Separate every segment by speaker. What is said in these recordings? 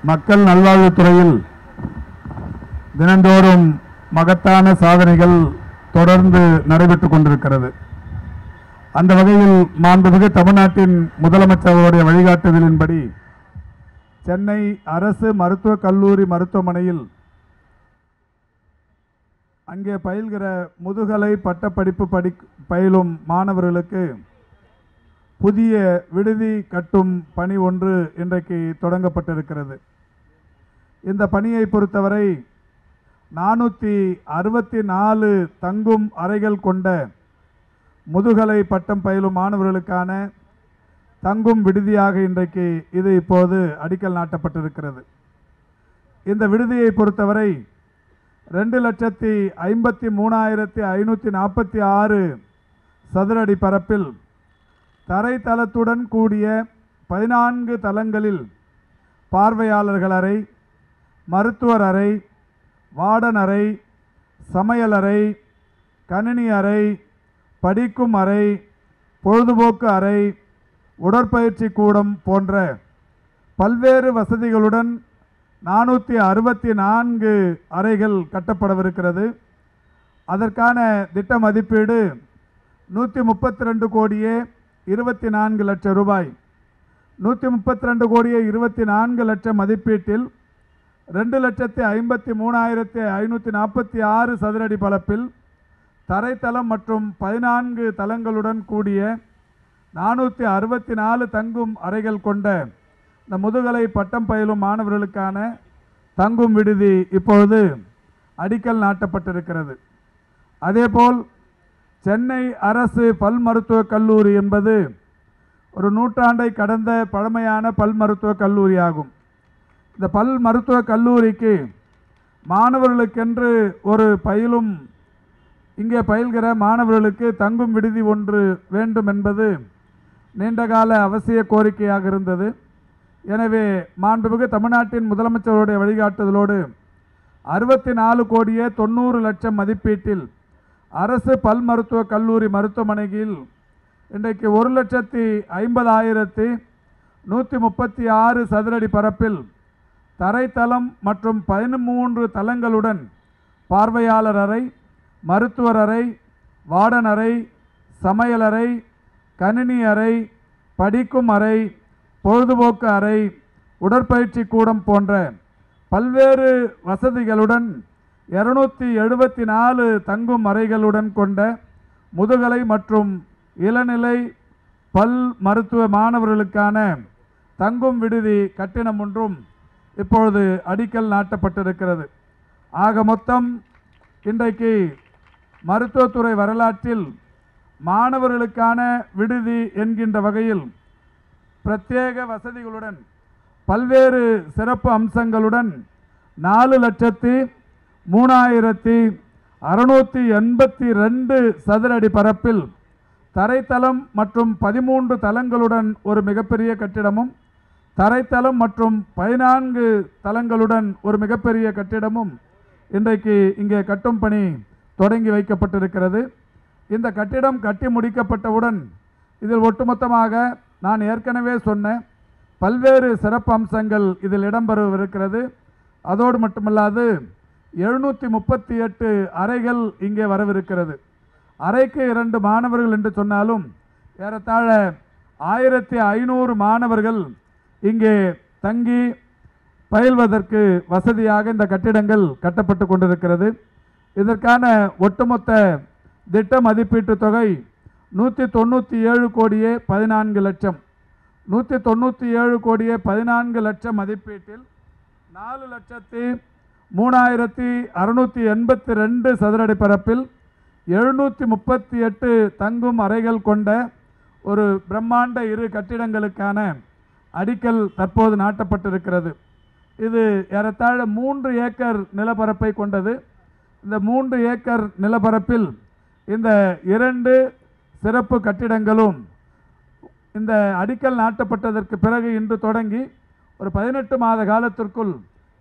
Speaker 1: மக்கள் நல்வாழ்வுத்துறையில் தினந்தோறும் மகத்தான சாதனைகள் தொடர்ந்து நடைபெற்றுக் கொண்டிருக்கிறது. அந்த வகையில் மாண்புமிகு தமிழ்நாட்டின் முதலமைச்சருடைய வழிகாட்டுதலின்படி சென்னை அரசு மருத்துவக் கல்லூரி மருத்துவமனையில் அங்கே பயில்கிற முதுகலை பட்டப்படிப்பு பயிலும் மாணவர்களுக்கு புதிய விடுதி கட்டும் பணி ஒன்று இன்றைக்கு தொடங்கப்பட்டிருக்கிறது. இந்த பணியை பொறுத்தவரை 464 தங்கும் அறைகள் கொண்ட முதுகலை பட்டம் பயிலும் மாணவர்களுக்கான தங்கும் விடுதியாக இன்றைக்கு இது இப்போது அடிக்கல் நாட்டப்பட்டிருக்கிறது. இந்த விடுதியை பொறுத்தவரை 2,53,546 சதுர அடி பரப்பில் தரைத்தளத்துடன் கூடிய 14 தளங்களில் பார்வையாளர்கள் அறை, மருத்துவர் அறை, வார்டன் அறை, சமையலறை, கணினி அறை, படிக்கும் அறை, பொழுதுபோக்கு அறை, உடற்பயிற்சி கூடம் போன்ற பல்வேறு வசதிகளுடன் 464 அறைகள் கட்டப்படவிருக்கிறது. அதற்கான திட்ட மதிப்பீடு 132 கோடியே 24 லட்சம் ரூபாய். 132 கோடியே 24 லட்சம் மதிப்பீட்டில் 2,53,546 சதுரடி பரப்பில் தரைத்தளம் மற்றும் 14 தளங்களுடன் கூடிய 464 தங்கும் அறைகள் கொண்ட இந்த முதுகலை பட்டம் பயிலும் மாணவர்களுக்கான தங்கும் விடுதி இப்பொழுது அடிக்கல் நாட்டப்பட்டிருக்கிறது. அதேபோல் சென்னை அரசு பல் மருத்துவக் கல்லூரி என்பது ஒரு நூற்றாண்டை கடந்த பழமையான பல் மருத்துவக் கல்லூரி ஆகும். இந்த பல் மருத்துவக் கல்லூரிக்கு மாணவர்களுக்கென்று ஒரு இங்கே பயில்கிற மாணவர்களுக்கு தங்கும் விடுதி ஒன்று வேண்டும் என்பது நீண்டகால அவசிய கோரிக்கையாக இருந்தது. எனவே மாண்புமிகு தமிழ்நாட்டின் முதலமைச்சருடைய வழிகாட்டுதலோடு 64 கோடியே 90 லட்சம் மதிப்பீட்டில் அரசு பல் மருத்துவக் கல்லூரி மருத்துவமனையில் இன்றைக்கு 1,50,136 சதுரடி பரப்பில் தரைத்தளம் மற்றும் 13 தளங்களுடன் பார்வையாளர் அறை, மருத்துவர் அறை, வார்டன் அறை, சமையலறை, கணினி அறை, படிக்கும் அறை, பொழுதுபோக்கு அறை, உடற்பயிற்சி கூடம் போன்ற பல்வேறு வசதிகளுடன் 274 தங்கும் அறைகளுடன் கொண்ட முதுகலை மற்றும் இளநிலை பல் மருத்துவ மாணவர்களுக்கான தங்கும் விடுதி கட்டிடம் ஒன்றும் இப்பொழுது அடிக்கல் நாட்டப்பட்டிருக்கிறது. ஆக மொத்தம் இன்றைக்கு மருத்துவத்துறை வரலாற்றில் மாணவர்களுக்கான விடுதி என்கின்ற வகையில் பிரத்யேக வசதிகளுடன் பல்வேறு சிறப்பு அம்சங்களுடன் 4,03,682 சதுர அடி பரப்பில் தரைத்தளம் மற்றும் 13 தளங்களுடன் ஒரு மிகப்பெரிய கட்டிடமும், தரைத்தளம் மற்றும் 14 தளங்களுடன் ஒரு மிகப்பெரிய கட்டிடமும் இன்றைக்கு இங்கே கட்டும் பணி தொடங்கி வைக்கப்பட்டிருக்கிறது. இந்த கட்டிடம் கட்டி முடிக்கப்பட்டவுடன் இதில் ஒட்டுமொத்தமாக நான் ஏற்கனவே சொன்ன பல்வேறு சிறப்பு அம்சங்கள் இதில் இடம்பெறவிருக்கிறது. அதோடு மட்டுமல்லாது 738 அறைகள் இங்கே வரவிருக்கிறது. அறைக்கு 2 மாணவர்கள் என்று சொன்னாலும் ஏறத்தாழ 1,500 மாணவர்கள் இங்கே தங்கி பயில்வதற்கு வசதியாக இந்த கட்டிடங்கள் கட்டப்பட்டு கொண்டிருக்கிறது. இதற்கான ஒட்டுமொத்த திட்ட மதிப்பீட்டு தொகை 197 கோடியே 14 லட்சம். 197 கோடியே 14 லட்சம் மதிப்பீட்டில் 4,03,682 சதுரடி பரப்பில் 738 தங்கும் அறைகள் கொண்ட ஒரு பிரம்மாண்ட 2 கட்டிடங்களுக்கான அடிக்கல் தற்போது நாட்டப்பட்டிருக்கிறது. இது ஏறத்தாழ 3 ஏக்கர் நிலப்பரப்பை கொண்டது. இந்த 3 ஏக்கர் நிலப்பரப்பில் இந்த 2 சிறப்பு கட்டிடங்களும் இந்த அடிக்கல் நாட்டப்பட்டதற்கு பிறகு இன்று தொடங்கி ஒரு 18 மாத காலத்திற்குள்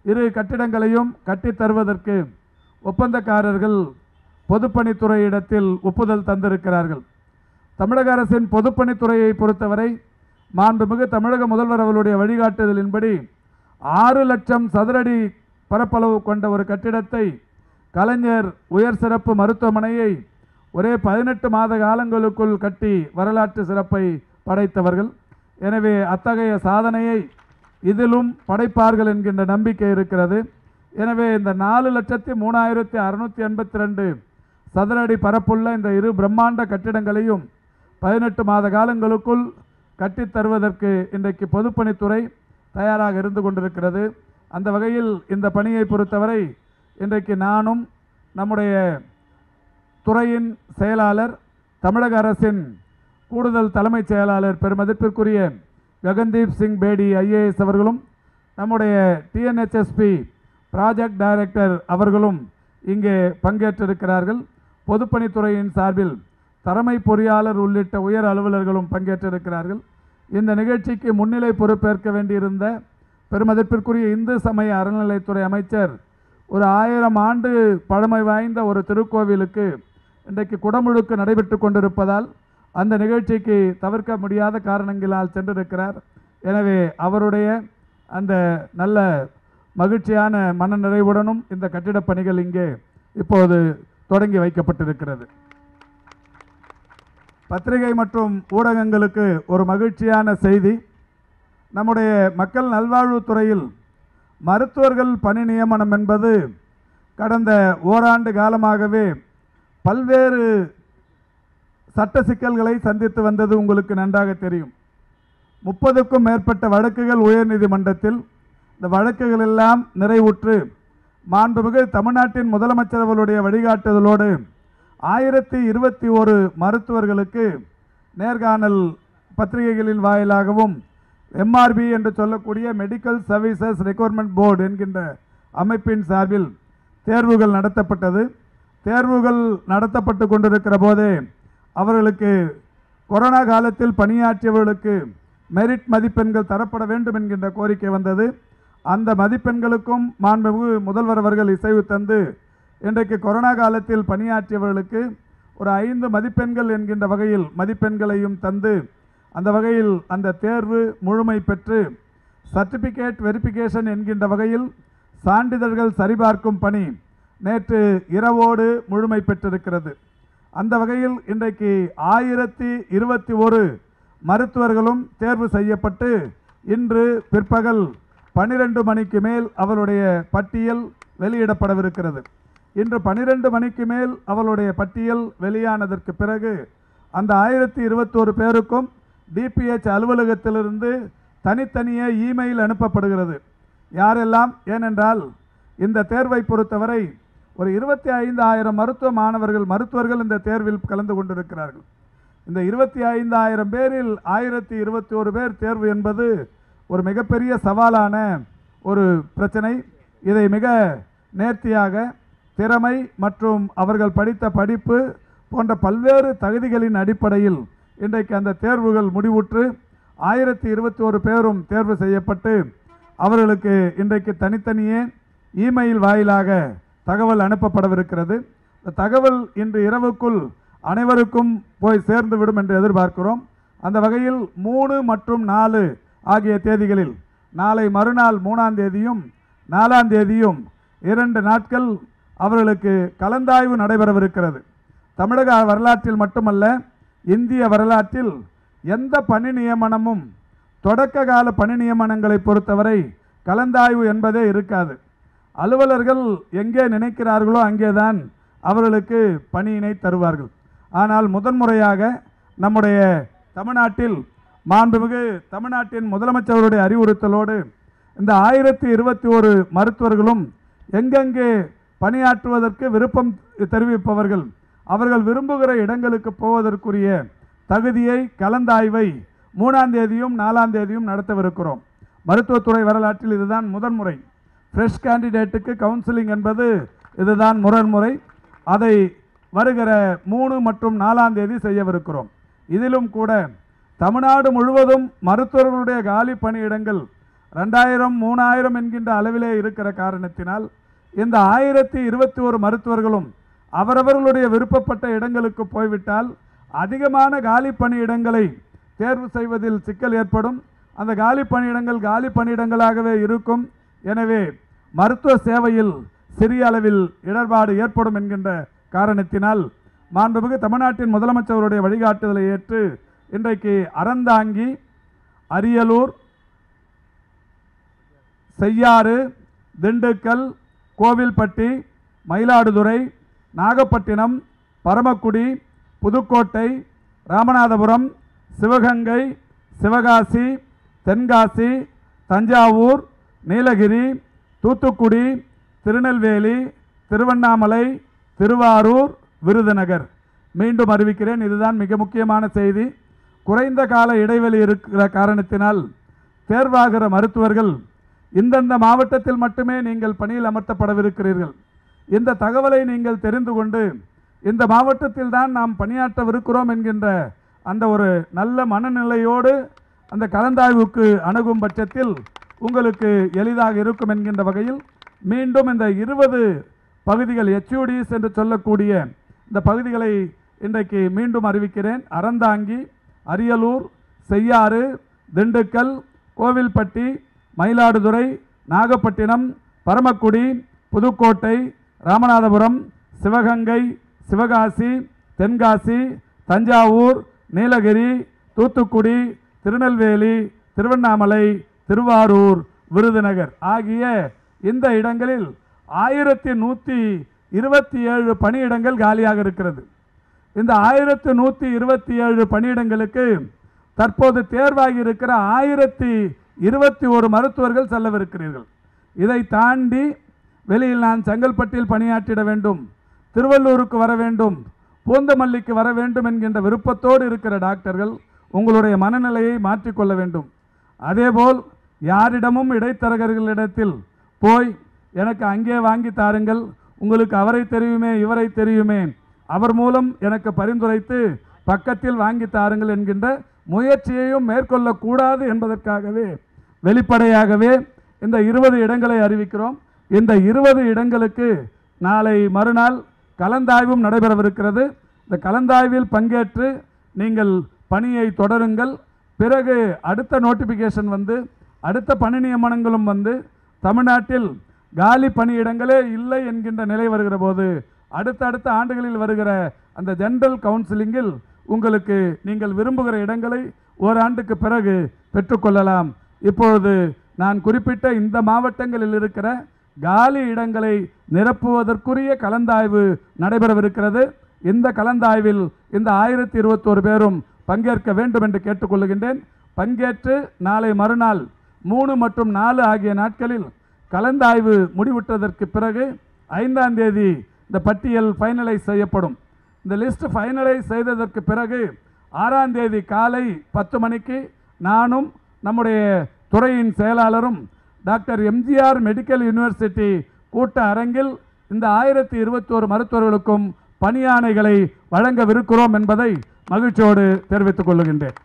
Speaker 1: 2 கட்டிடங்களையும் கட்டித் தருவதற்கு ஒப்பந்தக்காரர்கள் பொதுப்பணித்துறையிடத்தில் ஒப்புதல் தந்திருக்கிறார்கள். தமிழக அரசின் பொதுப்பணித்துறையை பொறுத்தவரை மாண்புமிகு தமிழக முதல்வர் அவர்களுடைய வழிகாட்டுதலின்படி 6 லட்சம் சதுரடி பரப்பளவு கொண்ட ஒரு கட்டிடத்தை கலைஞர் உயர் சிறப்பு மருத்துவமனையை ஒரே 18 மாத காலங்களுக்குள் கட்டி வரலாற்று சிறப்பை படைத்தவர்கள். எனவே அத்தகைய சாதனையை இதிலும் படைப்பார்கள் என்கின்ற நம்பிக்கை இருக்கிறது. எனவே இந்த 4,03,682 சதுரடி பரப்புள்ள இந்த இரு பிரம்மாண்ட கட்டிடங்களையும் 18 மாத காலங்களுக்குள் கட்டித் தருவதற்கு இன்றைக்கு பொதுப்பணித்துறை தயாராக இருந்து கொண்டிருக்கிறது. அந்த வகையில் இந்த பணியை பொறுத்தவரை இன்றைக்கு நானும் நம்முடைய துறையின் செயலாளர், தமிழக அரசின் கூடுதல் தலைமைச் செயலாளர் பெருமதிப்பிற்குரிய ககன்தீப் சிங் பேடி IAS அவர்களும், நம்முடைய TNHSP ப்ராஜெக்ட் டைரக்டர் அவர்களும் இங்கே பங்கேற்றிருக்கிறார்கள். பொதுப்பணித்துறையின் சார்பில் தலைமை பொறியாளர் உள்ளிட்ட உயர் அலுவலர்களும் பங்கேற்றிருக்கிறார்கள். இந்த நிகழ்ச்சிக்கு முன்னிலை பொறுப்பேற்க வேண்டியிருந்த பெருமதிப்பிற்குரிய இந்து சமய அறநிலைத்துறை அமைச்சர் ஒரு 1000 ஆண்டு பழமை வாய்ந்த ஒரு திருக்கோவிலுக்கு இன்றைக்கு குடமுழுக்கு நடைபெற்று கொண்டிருப்பதால் அந்த நிகழ்ச்சிக்கு தவிர்க்க முடியாத காரணங்களால் சென்றிருக்கிறார். எனவே அவருடைய அந்த நல்ல மகிழ்ச்சியான மனநிறைவுடனும் இந்த கட்டிடப் பணிகள் இங்கே இப்போது தொடங்கி வைக்கப்பட்டிருக்கிறது. பத்திரிகை மற்றும் ஊடகங்களுக்கு ஒரு மகிழ்ச்சியான செய்தி. நம்முடைய மக்கள் நல்வாழ்வுத்துறையில் மருத்துவர்கள் பணி நியமனம் என்பது கடந்த ஓராண்டு காலமாகவே பல்வேறு சட்ட சிக்கல்களை சந்தித்து வந்தது உங்களுக்கு நன்றாக தெரியும். 30க்கும் மேற்பட்ட வழக்குகள் உயர்நீதிமன்றத்தில். இந்த வழக்குகள் எல்லாம் நிறைவுற்று மாண்புமிகு தமிழ்நாட்டின் முதலமைச்சர் அவர்களுடைய வழிகாட்டுதலோடு 1021 மருத்துவர்களுக்கு நேர்காணல் பத்திரிகைகளின் வாயிலாகவும் MRB என்று சொல்லக்கூடிய மெடிக்கல் சர்வீசஸ் ரெக்ரூட்மெண்ட் போர்டு என்கின்ற அமைப்பின் சார்பில் தேர்வுகள் நடத்தப்பட்டது. தேர்வுகள் நடத்தப்பட்டு கொண்டிருக்கிற போதே அவர்களுக்கு கொரோனா காலத்தில் பணியாற்றியவர்களுக்கு மெரிட் மதிப்பெண்கள் தரப்பட வேண்டும் என்கின்ற கோரிக்கை வந்தது. அந்த மதிப்பெண்களுக்கும் மாண்புமிகு முதல்வர் அவர்கள் இசைவு தந்து இன்றைக்கு கொரோனா காலத்தில் பணியாற்றியவர்களுக்கு ஒரு 5 மதிப்பெண்கள் என்கின்ற வகையில் மதிப்பெண்களையும் தந்து அந்த வகையில் அந்த தேர்வு முழுமை பெற்று சர்டிஃபிகேட் வெரிஃபிகேஷன் என்கின்ற வகையில் சான்றிதழ்கள் சரிபார்க்கும் பணி நேற்று இரவோடு முழுமை பெற்றிருக்கிறது. அந்த வகையில் இன்றைக்கு 1021 மருத்துவர்களும் தேர்வு செய்யப்பட்டு இன்று பிற்பகல் 12 மணிக்கு மேல் அவருடைய பட்டியல் வெளியிடப்படவிருக்கிறது. இன்று 12 மணிக்கு மேல் அவருடைய பட்டியல் வெளியானதற்கு பிறகு அந்த 1021 பேருக்கும் DPH அலுவலகத்திலிருந்து தனித்தனியே இமெயில் அனுப்பப்படுகிறது. யாரெல்லாம், ஏனென்றால் இந்த தேர்வை பொறுத்தவரை ஒரு 25,000 மருத்துவர்கள் இந்த தேர்வில் கலந்து கொண்டிருக்கிறார்கள். இந்த 25,000 பேரில் 1021 பேர் தேர்வு என்பது ஒரு மிகப்பெரிய சவாலான ஒரு பிரச்சனை. இதை மிக நேர்த்தியாக திறமை மற்றும் அவர்கள் படித்த படிப்பு போன்ற பல்வேறு தகுதிகளின் அடிப்படையில் இன்றைக்கு அந்த தேர்வுகள் முடிவுற்று 1021 பேரும் தேர்வு செய்யப்பட்டு அவர்களுக்கு இன்றைக்கு தனித்தனியே இமெயில் வாயிலாக தகவல் அனுப்பப்படவிருக்கிறது. இந்த தகவல் இன்று இரவுக்குள் அனைவருக்கும் போய் சேர்ந்துவிடும் என்று எதிர்பார்க்கிறோம். அந்த வகையில் 3 மற்றும் 4 ஆகிய தேதிகளில் நாளை மறுநாள் 3ஆம் தேதியும் 4ஆம் தேதியும் 2 நாட்கள் அவர்களுக்கு கலந்தாய்வு நடைபெறவிருக்கிறது. தமிழக வரலாற்றில் மட்டுமல்ல, இந்திய வரலாற்றில் எந்த பணி நியமனமும் தொடக்க கால பணி நியமனங்களை பொறுத்தவரை கலந்தாய்வு என்பதே இருக்காது. அலுவலர்கள் எங்கே நினைக்கிறார்களோ அங்கேதான் அவர்களுக்கு பணியினை தருவார்கள். ஆனால் முதன்முறையாக நம்முடைய தமிழ்நாட்டில் மாண்புமிகு தமிழ்நாட்டின் முதலமைச்சருடைய அறிவுறுத்தலோடு இந்த 1021 மருத்துவர்களும் எங்கெங்கே பணியாற்றுவதற்கு விருப்பம் தெரிவிப்பவர்கள் அவர்கள் விரும்புகிற இடங்களுக்கு போவதற்குரிய தகுதியை கலந்தாய்வை 3ஆம் தேதியும் 4ஆம் தேதியும் நடத்தவிருக்கிறோம். மருத்துவத்துறை வரலாற்றில் இதுதான் முதன்முறை. ஃப்ரெஷ் கேண்டிடேட்டுக்கு கவுன்சிலிங் என்பது இதுதான் முரண்முறை. அதை வருகிற 3 மற்றும் 4ஆம் தேதி செய்யவிருக்கிறோம். இதிலும் கூட தமிழ்நாடு முழுவதும் மருத்துவர்களுடைய காலி பணியிடங்கள் 2000 3000 என்கின்ற அளவிலே இருக்கிற காரணத்தினால் இந்த 1021 மருத்துவர்களும் அவரவர்களுடைய விருப்பப்பட்ட இடங்களுக்கு போய்விட்டால் அதிகமான காலி பணியிடங்களை தேர்வு செய்வதில் சிக்கல் ஏற்படும். அந்த காலி பணியிடங்களாகவே இருக்கும். எனவே மருத்துவ சேவையில் சிறிய அளவில் இடர்பாடு ஏற்படும் என்கின்ற காரணத்தினால் மாண்புமிகு தமிழ்நாட்டின் முதலமைச்சருடைய வழிகாட்டுதலை ஏற்று இன்றைக்கு அறந்தாங்கி, அரியலூர், செய்யாறு, திண்டுக்கல், கோவில்பட்டி, மயிலாடுதுறை, நாகப்பட்டினம், பரமக்குடி, புதுக்கோட்டை, ராமநாதபுரம், சிவகங்கை, சிவகாசி, தென்காசி, தஞ்சாவூர், நீலகிரி, தூத்துக்குடி, திருநெல்வேலி, திருவண்ணாமலை, திருவாரூர், விருதுநகர். மீண்டும் அறிவிக்கிறேன், இதுதான் மிக முக்கியமான செய்தி. குறைந்த கால இடைவெளி இருக்கிற காரணத்தினால் தேர்வாகிற மருத்துவர்கள் இந்தந்த மாவட்டத்தில் மட்டுமே நீங்கள் பணியில் அமர்த்தப்படவிருக்கிறீர்கள். இந்த தகவலை நீங்கள் தெரிந்து கொண்டு இந்த மாவட்டத்தில் தான் நாம் பணியாற்றவிருக்கிறோம் என்கின்ற அந்த ஒரு நல்ல மனநிலையோடு அந்த கலந்தாய்வுக்கு அணுகும் பட்சத்தில் உங்களுக்கு எளிதாக இருக்கும் என்கின்ற வகையில் மீண்டும் இந்த 20 பகுதிகள் HUDs என்று சொல்லக்கூடிய இந்த பகுதிகளை இன்றைக்கு மீண்டும் அறிவிக்கிறேன். அறந்தாங்கி, அரியலூர், செய்யாறு, திண்டுக்கல், கோவில்பட்டி, மயிலாடுதுறை, நாகப்பட்டினம், பரமக்குடி, புதுக்கோட்டை, ராமநாதபுரம், சிவகங்கை, சிவகாசி, தென்காசி, தஞ்சாவூர், நீலகிரி, தூத்துக்குடி, திருநெல்வேலி, திருவண்ணாமலை, திருவாரூர், விருதுநகர் ஆகிய இந்த இடங்களில் 1127 பணியிடங்கள் காலியாக இருக்கிறது. இந்த 1127 பணியிடங்களுக்கு தற்போது தேர்வாகி இருக்கிற 1021 மருத்துவர்கள் செல்லவிருக்கிறீர்கள். இதை தாண்டி வெளியில் நான் செங்கல்பட்டில் பணியாற்றிட வேண்டும், திருவள்ளூருக்கு வர வேண்டும், பூந்தமல்லிக்கு வர வேண்டும் என்கின்ற விருப்பத்தோடு இருக்கிற டாக்டர்கள் உங்களுடைய மனநிலையை மாற்றிக்கொள்ள வேண்டும். அதேபோல் யாரிடமும் இடைத்தரகர்களிடத்தில் போய் எனக்கு அங்கே வாங்கி தாருங்கள், உங்களுக்கு அவரை தெரியுமே இவரை தெரியுமே அவர் மூலம் எனக்கு பரிந்துரைத்து பக்கத்தில் வாங்கி தாருங்கள் என்கின்ற முயற்சியையும் மேற்கொள்ளக்கூடாது என்பதற்காகவே வெளிப்படையாகவே இந்த 20 இடங்களை அறிவிக்கிறோம். இந்த 20 இடங்களுக்கு நாளை மறுநாள் கலந்தாய்வும் நடைபெறவிருக்கிறது. இந்த கலந்தாய்வில் பங்கேற்று நீங்கள் பணியை தொடருங்கள். பிறகு அடுத்த நோட்டிஃபிகேஷன் வந்து அடுத்த பணி நியமனங்களும் வந்து தமிழ்நாட்டில் காலி பணியிடங்களே இல்லை என்கின்ற நிலை வருகிற போது அடுத்தடுத்த ஆண்டுகளில் வருகிற அந்த ஜெனரல் கவுன்சிலிங்கில் உங்களுக்கு நீங்கள் விரும்புகிற இடங்களை ஓராண்டுக்கு பிறகு பெற்றுக்கொள்ளலாம். இப்பொழுது நான் குறிப்பிட்ட இந்த மாவட்டங்களில் இருக்கிற காலி இடங்களை நிரப்புவதற்குரிய கலந்தாய்வு நடைபெறவிருக்கிறது. இந்த கலந்தாய்வில் இந்த 1021 பேரும் பங்கேற்க வேண்டும் என்று கேட்டுக்கொள்கின்றேன். பங்கேற்று நாளை மறுநாள் 3 மற்றும் 4 ஆகிய நாட்களில் கலந்தாய்வு முடிவுற்றதற்கு பிறகு 5ஆம் தேதி இந்த பட்டியல் ஃபைனலைஸ் செய்யப்படும். இந்த லிஸ்ட் ஃபைனலைஸ் செய்ததற்கு பிறகு 6ஆம் தேதி காலை 10 மணிக்கு நானும் நம்முடைய துறையின் செயலாளரும் டாக்டர் MGR மெடிக்கல் யூனிவர்சிட்டி கூட்ட அரங்கில் இந்த 1021 மருத்துவர்களுக்கும் பணியாணைகளை வழங்கவிருக்கிறோம் என்பதை மகிழ்ச்சியோடு தெரிவித்துக் கொள்கின்றேன்.